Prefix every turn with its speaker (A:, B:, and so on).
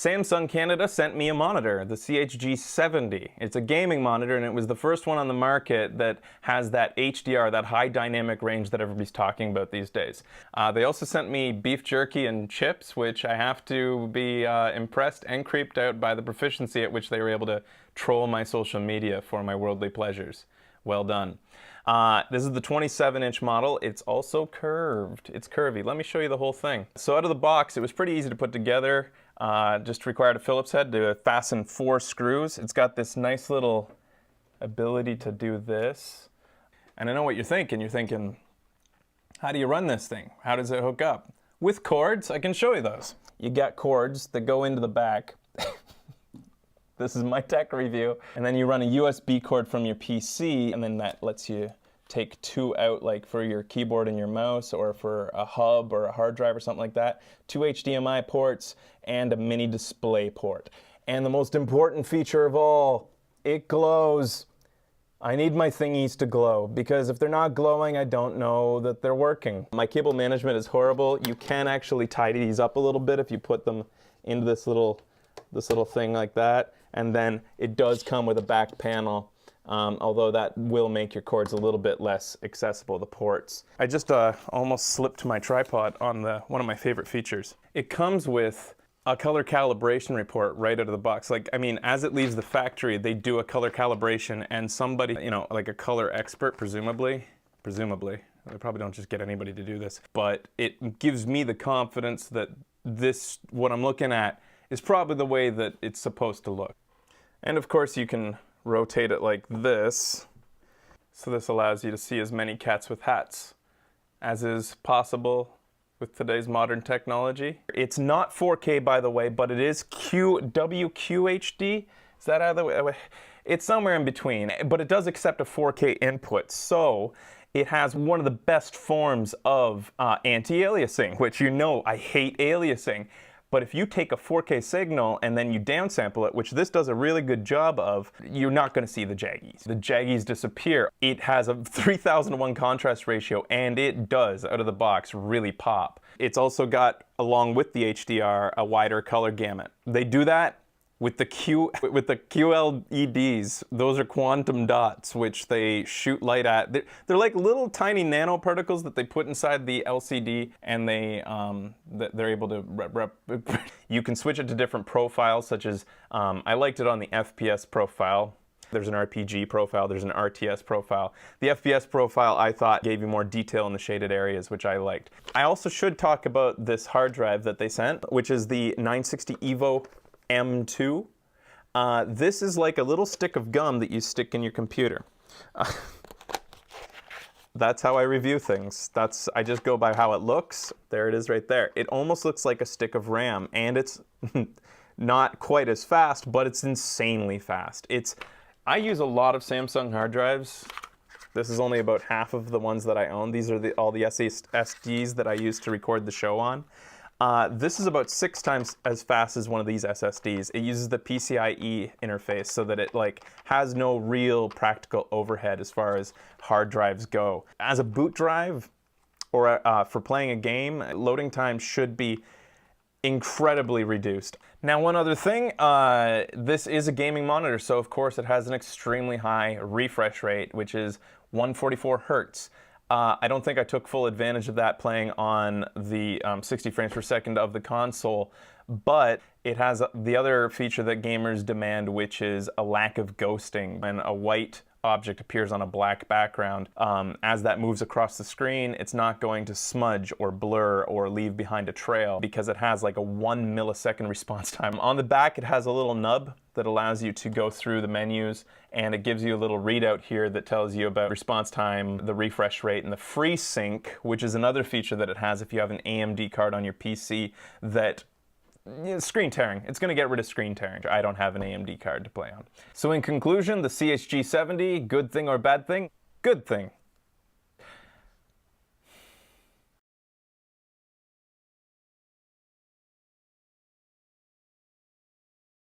A: Samsung Canada sent me a monitor, the CHG70. It's a gaming monitor, and it was the first one on the market that has that HDR, that high dynamic range that everybody's talking about these days. They also sent me beef jerky and chips, which I have to be impressed and creeped out by the proficiency at which they were able to troll my social media for my worldly pleasures. Well done. This is the 27-inch model. It's also curved. It's curvy. Let me show you the whole thing. So out of the box, it was pretty easy to put together. Just required a Phillips head to fasten 4 screws. It's got this nice little ability to do this. And I know what you're thinking. You're thinking, how do you run this thing? How does it hook up? With cords, I can show you those. You got cords that go into the back. This is my tech review. And then you run a USB cord from your PC, and then that lets you take 2 out, like for your keyboard and your mouse, or for a hub or a hard drive or something like that. 2 HDMI ports and a mini display port. And the most important feature of all, it glows. I need my thingies to glow, because if they're not glowing, I don't know that they're working. My cable management is horrible. You can actually tidy these up a little bit if you put them into this little thing like that. And then it does come with a back panel, although that will make your cords a little bit less accessible, the ports. I just almost slipped my tripod on one of my favorite features. It comes with a color calibration report right out of the box. Like, I mean, as it leaves the factory, they do a color calibration, and somebody, you know, like a color expert, presumably, they probably don't just get anybody to do this, but it gives me the confidence that this, what I'm looking at, is probably the way that it's supposed to look. And of course you can rotate it like this, so this allows you to see as many cats with hats as is possible with today's modern technology. It's not 4K, by the way, but it is WQHD. Is that out of the way? It's somewhere in between, but it does accept a 4K input, so it has one of the best forms of anti-aliasing, which, you know, I hate aliasing. But if you take a 4K signal and then you downsample it, which this does a really good job of, you're not going to see the jaggies. The jaggies disappear. It has a 3000:1 contrast ratio, and it does, out of the box, really pop. It's also got, along with the HDR, a wider color gamut. They do that with the QLEDs. Those are quantum dots, which they shoot light at. They're like little tiny nanoparticles that they put inside the LCD, and they're able to you can switch it to different profiles, such as I liked it on the FPS profile. There's an RPG profile, there's an RTS profile. The FPS profile, I thought, gave you more detail in the shaded areas, which I liked. I also should talk about this hard drive that they sent, which is the 960 EVO M2. This is like a little stick of gum that you stick in your computer. That's how I review things. I just go by how it looks. There it is right there. It almost looks like a stick of RAM, and it's not quite as fast, but it's insanely fast. I use a lot of Samsung hard drives. This is only about half of the ones that I own. These are all the SSDs that I use to record the show on. This is about 6 times as fast as one of these SSDs. It uses the PCIe interface so that it has no real practical overhead as far as hard drives go. As a boot drive, or for playing a game, loading time should be incredibly reduced. Now, one other thing, this is a gaming monitor, so of course it has an extremely high refresh rate, which is 144 Hertz. I don't think I took full advantage of that playing on the 60 frames per second of the console, but it has the other feature that gamers demand, which is a lack of ghosting. When a white object appears on a black background, as that moves across the screen, it's not going to smudge or blur or leave behind a trail, because it has like a 1 millisecond response time. On the back, it has a little nub that allows you to go through the menus, and it gives you a little readout here that tells you about response time, the refresh rate, and the FreeSync, which is another feature that it has if you have an AMD card on your PC that screen tearing. It's going to get rid of screen tearing. I don't have an AMD card to play on. So in conclusion, the CHG70, good thing or bad thing? Good thing.